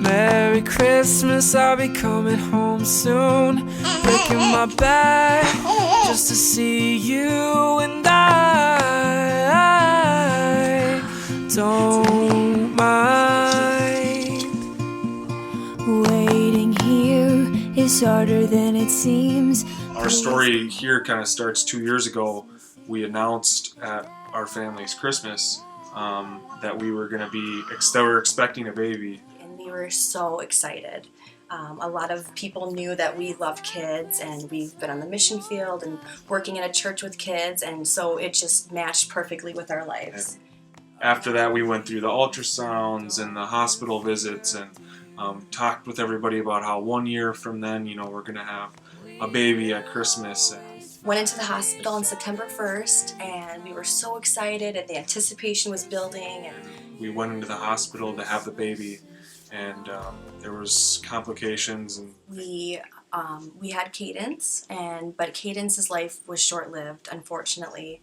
Merry Christmas, I'll be coming home soon, breaking my back just to see you, and I don't mind. Waiting here is harder than it seems. Our story here kind of starts 2 years ago. We announced at our family's Christmas that we were going to be expecting a baby. And we were so excited. A lot of people knew that we loved kids, and we've been on the mission field and working in a church with kids, and so it just matched perfectly with our lives. And after that, we went through the ultrasounds and the hospital visits and talked with everybody about how 1 year from then, we're going to have a baby at Christmas. Went into the hospital on September 1st, and we were so excited, and the anticipation was building. And we went into the hospital to have the baby, and there was complications. And we had Cadence, but Cadence's life was short-lived, unfortunately.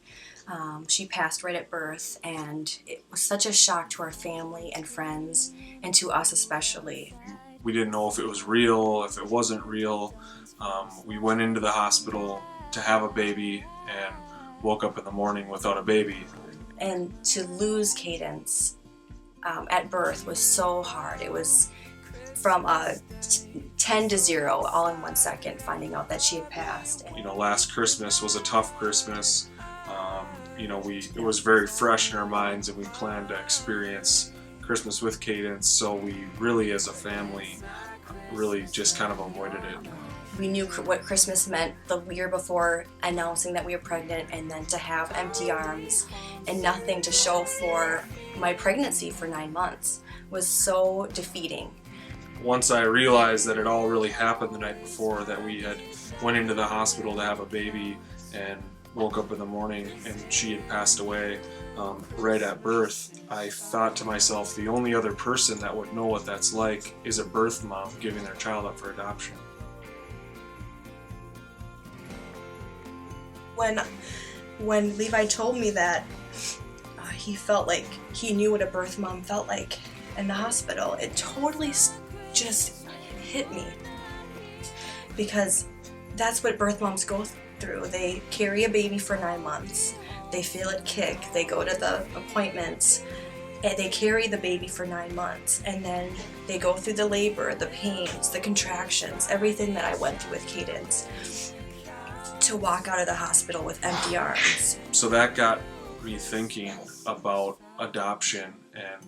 She passed right at birth, and it was such a shock to our family and friends, and to us especially. We didn't know if it was real, if it wasn't real. We went into the hospital to have a baby and woke up in the morning without a baby. And to lose Cadence at birth was so hard. It was from 10 to 0 all in 1 second, finding out that she had passed. Last Christmas was a tough Christmas. It was very fresh in our minds, and we planned to experience Christmas with Cadence, so we really, as a family, really just kind of avoided it. We knew what Christmas meant the year before announcing that we were pregnant, and then to have empty arms and nothing to show for my pregnancy for 9 months was so defeating. Once I realized that it all really happened the night before, that we had went into the hospital to have a baby and woke up in the morning and she had passed away right at birth, I thought to myself, the only other person that would know what that's like is a birth mom giving their child up for adoption. When Levi told me that he felt like he knew what a birth mom felt like in the hospital, it totally just hit me, because that's what birth moms go through. They carry a baby for 9 months, they feel it kick, they go to the appointments, and they carry the baby for 9 months, and then they go through the labor, the pains, the contractions, everything that I went through with Cadence, to walk out of the hospital with empty arms. So that got me thinking about adoption, and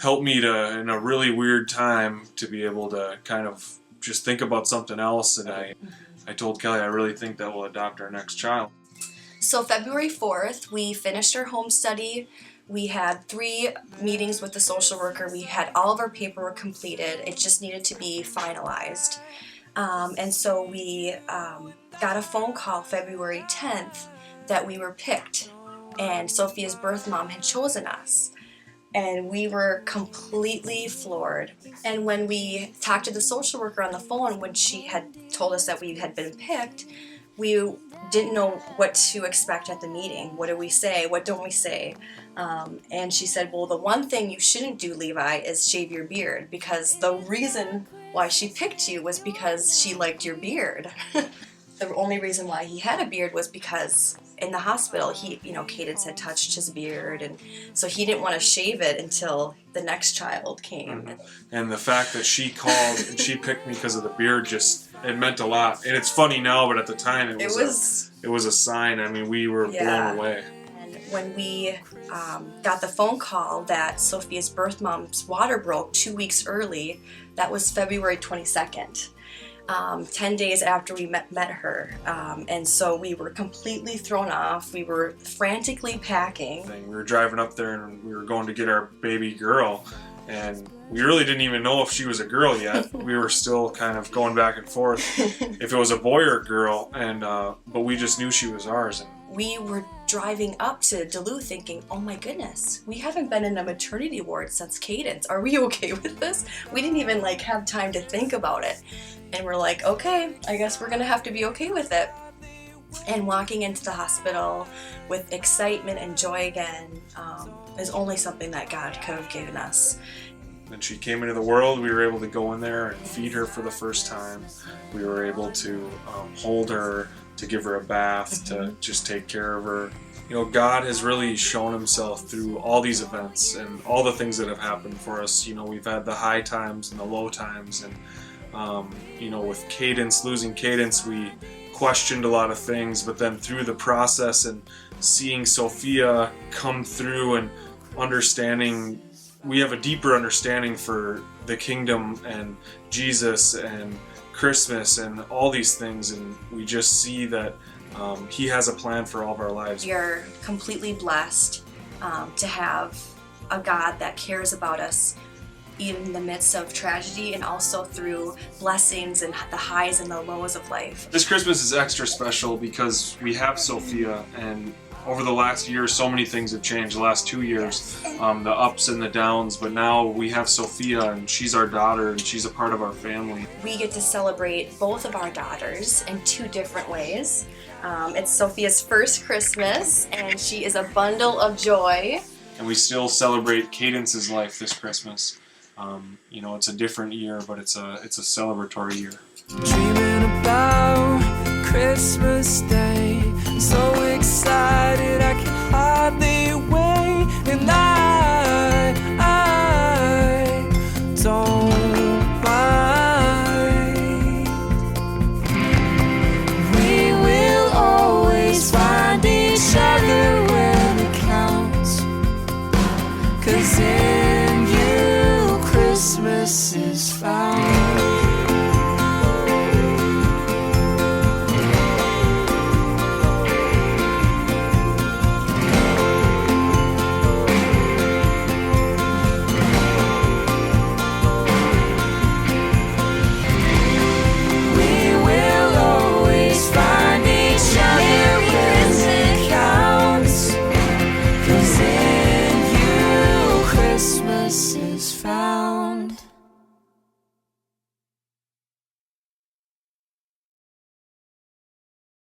helped me to, in a really weird time, to be able to kind of just think about something else. And I told Kelly, I really think that we'll adopt our next child. So February 4th, we finished our home study. We had 3 meetings with the social worker. We had all of our paperwork completed. It just needed to be finalized. And so we got a phone call February 10th that we were picked, and Sophia's birth mom had chosen us. And we were completely floored. And when we talked to the social worker on the phone, when she had told us that we had been picked, we didn't know what to expect at the meeting. What do we say? What don't we say? And she said, well, the one thing you shouldn't do, Levi, is shave your beard, because the reason why she picked you was because she liked your beard. The only reason why he had a beard was because in the hospital, Cadence had touched his beard, and so he didn't want to shave it until the next child came. Mm-hmm. And the fact that she called and she picked me because of the beard, it meant a lot. And it's funny now, but at the time it was a sign. I mean, we were blown away. And when we got the phone call that Sophia's birth mom's water broke 2 weeks early, that was February 22nd. 10 days after we met her, and so we were completely thrown off. We were frantically packing. We were driving up there, and we were going to get our baby girl, and we really didn't even know if she was a girl yet. We were still kind of going back and forth if it was a boy or a girl, and but we just knew she was ours. And we were driving up to Duluth thinking, oh my goodness, we haven't been in a maternity ward since Cadence. Are we okay with this? We didn't even have time to think about it. And we're like, okay, I guess we're gonna have to be okay with it. And walking into the hospital with excitement and joy again is only something that God could have given us. When she came into the world, we were able to go in there and feed her for the first time. We were able to hold her, to give her a bath, to just take care of her. You know, God has really shown himself through all these events and all the things that have happened for us. You know, we've had the high times and the low times, and you know, with Cadence, losing Cadence, we questioned a lot of things, but then through the process and seeing Sophia come through and understanding, we have a deeper understanding for the kingdom and Jesus and Christmas and all these things, and we just see that he has a plan for all of our lives. We are completely blessed to have a God that cares about us even in the midst of tragedy, and also through blessings and the highs and the lows of life. This Christmas is extra special because we have Sophia, and over the last year so many things have changed. The last 2 years, the ups and the downs, but now we have Sophia, and she's our daughter, and she's a part of our family. We get to celebrate both of our daughters in 2 different ways. It's Sophia's first Christmas, and she is a bundle of joy. And we still celebrate Cadence's life this Christmas. You know, it's a different year, but it's a celebratory year. Dreaming about Christmas Day, so excited I can hardly wait, and I don't mind. We will always find each other when it counts, 'cause in you Christmas is found.